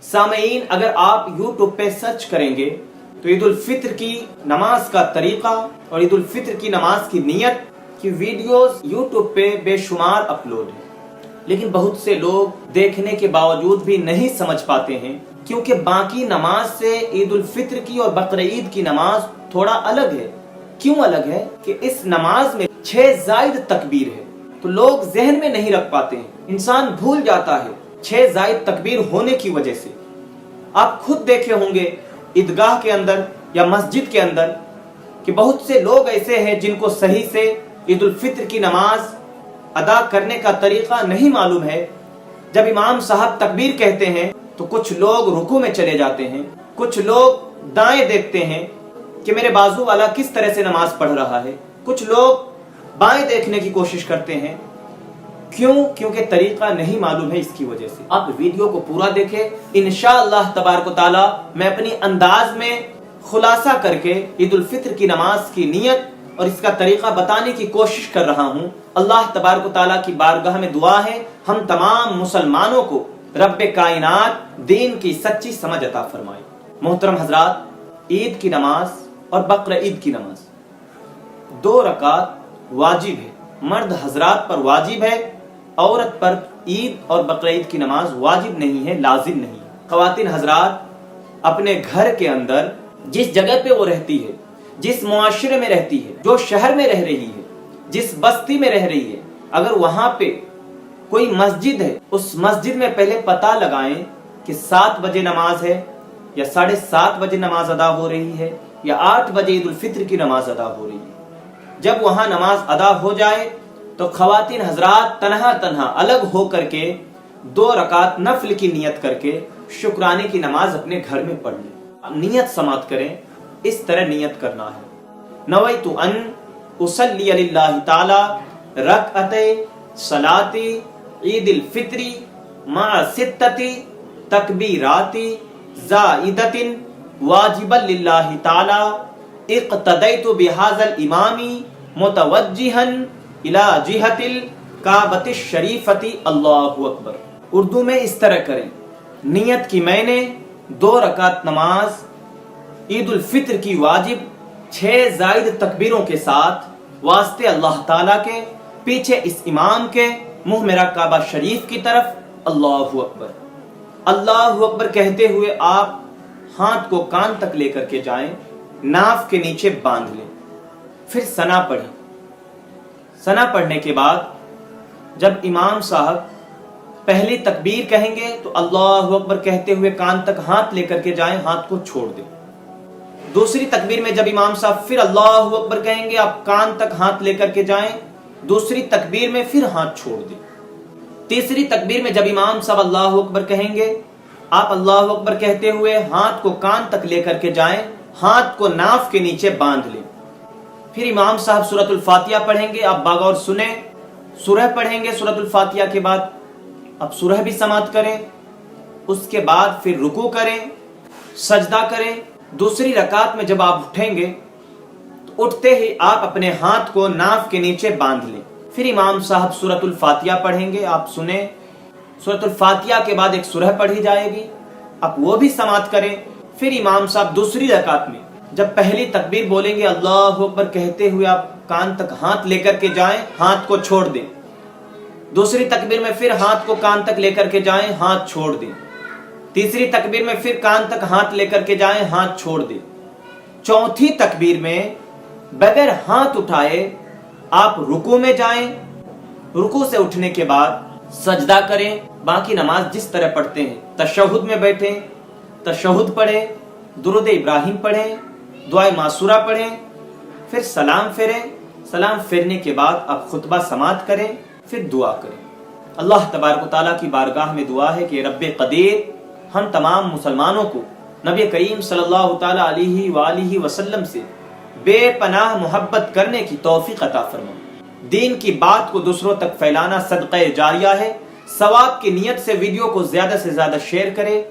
سامعین، اگر آپ یوٹیوب پہ سرچ کریں گے تو عید الفطر کی نماز کا طریقہ اور عید الفطر کی نماز کی نیت کی ویڈیوز یوٹیوب پہ بے شمار اپلوڈ ہیں، لیکن بہت سے لوگ دیکھنے کے باوجود بھی نہیں سمجھ پاتے ہیں، کیونکہ باقی نماز سے عید الفطر کی اور بقرعید کی نماز تھوڑا الگ ہے۔ کیوں الگ ہے؟ کہ اس نماز میں 6 زائد تکبیر ہے، تو لوگ ذہن میں نہیں رکھ پاتے ہیں، انسان بھول جاتا ہے 6 زائد تکبیر ہونے کی وجہ سے۔ آپ خود دیکھے ہوں گے عیدگاہ کے اندر یا مسجد کے اندر کہ بہت سے لوگ ایسے ہیں جن کو صحیح سے عید الفطر کی نماز ادا کرنے کا طریقہ نہیں معلوم ہے۔ جب امام صاحب تکبیر کہتے ہیں تو کچھ لوگ رکوع میں چلے جاتے ہیں، کچھ لوگ دائیں دیکھتے ہیں کہ میرے بازو والا کس طرح سے نماز پڑھ رہا ہے، کچھ لوگ بائیں دیکھنے کی کوشش کرتے ہیں۔ کیوں؟ کیونکہ طریقہ نہیں معلوم ہے، اس کی وجہ سے۔ آپ ویڈیو کو پورا دیکھیں، انشاءاللہ تبارک و تعالی میں اپنی انداز میں خلاصہ کر کے عید الفطر کی نماز کی نیت اور اس کا طریقہ بتانے کی کوشش کر رہا ہوں۔ اللہ تبارک و تعالی کی بارگاہ میں دعا ہے ہم تمام مسلمانوں کو رب کائنات دین کی سچی سمجھ عطا فرمائے۔ محترم حضرات، عید کی نماز اور بقرعید کی نماز 2 رکعت واجب ہے، مرد حضرات پر واجب ہے، عورت پر عید اور بقرعید کی نماز واجب نہیں ہے، لازم نہیں ہے۔ خواتین حضرات اپنے گھر کے اندر جس جگہ پہ وہ رہتی ہے، جس معاشرے میں رہتی ہے، جو شہر میں رہ رہی ہے، جس بستی میں رہ رہی ہے، اگر وہاں پہ کوئی مسجد ہے، اس مسجد میں پہلے پتہ لگائیں کہ 7 بجے نماز ہے یا 7:30 بجے نماز ادا ہو رہی ہے یا 8 بجے عید الفطر کی نماز ادا ہو رہی ہے۔ جب وہاں نماز ادا ہو جائے تو خواتین حضرات تنہا الگ ہو کر کے 2 رکعت نفل کی نیت کر کے شکرانے کی نماز اپنے گھر میں پڑھ لیں۔ نیت سماعت کریں، اس طرح نیت کرنا ہے: نویت ان اصلی للہ تعالی رکعتي صلاۃ عید الفطر مع 6 تکبیرات زائدۃ واجبا للہ تعالی اقتدیت بهذا الامام متوجہا الى جہت الکعبۃ الشریفۃ اللہ اکبر۔ اردو میں اس طرح کریں: نیت کی میں نے 2 رکعت نماز عید الفطر کی واجب 6 زائد تکبیروں کے ساتھ واسطے اللہ تعالیٰ کے، پیچھے اس امام کے، منہ میرا کعبہ شریف کی طرف، اللہ اکبر۔ اللہ اکبر کہتے ہوئے آپ ہاتھ کو کان تک لے کر کے جائیں، ناف کے نیچے باندھ لیں، پھر ثنا پڑھیں۔ ثنا پڑھنے کے بعد جب امام صاحب پہلی تکبیر کہیں گے تو اللہ اکبر کہتے ہوئے کان تک ہاتھ لے کر کے جائیں، ہاتھ کو چھوڑ دیں۔ دوسری تکبیر میں جب امام صاحب پھر اللہ اکبر کہیں گے، آپ کان تک ہاتھ لے کر کے جائیں، دوسری تکبیر میں پھر ہاتھ چھوڑ دیں۔ تیسری تکبیر میں جب امام صاحب اللہ اکبر کہیں گے، آپ اللہ اکبر کہتے ہوئے ہاتھ کو کان تک لے کر کے جائیں، ہاتھ کو ناف کے نیچے باندھ لیں۔ پھر امام صاحب سورۃ الفاتحہ پڑھیں گے، آپ باغور سنیں، سورہ پڑھیں گے سورۃ الفاتحہ کے بعد، اب سورہ بھی سماعت کریں، اس کے بعد پھر رکوع کریں، سجدہ کریں۔ دوسری رکعت میں جب آپ اٹھیں گے تو اٹھتے ہی آپ اپنے ہاتھ کو ناف کے نیچے باندھ لیں۔ پھر امام صاحب سورۃ الفاتحہ پڑھیں گے، آپ سنیں، سورۃ الفاتحہ کے بعد ایک سورہ پڑھی جائے گی، آپ وہ بھی سماعت کریں۔ پھر امام صاحب دوسری رکعت میں جب پہلی تکبیر بولیں گے، اللہ اکبر کہتے ہوئے آپ کان تک ہاتھ لے کر کے جائیں، ہاتھ کو چھوڑ دیں۔ دوسری تکبیر میں پھر ہاتھ کو کان تک لے کر کے جائیں، ہاتھ چھوڑ دیں۔ تیسری تکبیر میں پھر کان تک ہاتھ لے کر کے جائیں، ہاتھ چھوڑ دیں۔ چوتھی تکبیر میں بغیر ہاتھ اٹھائے آپ رکوع میں جائیں، رکوع سے اٹھنے کے بعد سجدہ کریں، باقی نماز جس طرح پڑھتے ہیں، تشہد میں بیٹھیں، تشہد پڑھیں، درود ابراہیم پڑھیں، دعائے معصورہ پڑھیں، پھر سلام پھیریں۔ سلام پھیرنے کے بعد آپ خطبہ سماعت کریں، پھر دعا کریں۔ اللہ تبارک و تعالیٰ کی بارگاہ میں دعا ہے کہ رب قدیر ہم تمام مسلمانوں کو نبی کریم صلی اللہ تعالیٰ علیہ وآلہ وسلم سے بے پناہ محبت کرنے کی توفیق عطا فرمائے۔ دین کی بات کو دوسروں تک پھیلانا صدقہ جاریہ ہے۔ ثواب کی نیت سے ویڈیو کو زیادہ سے زیادہ شیئر کریں۔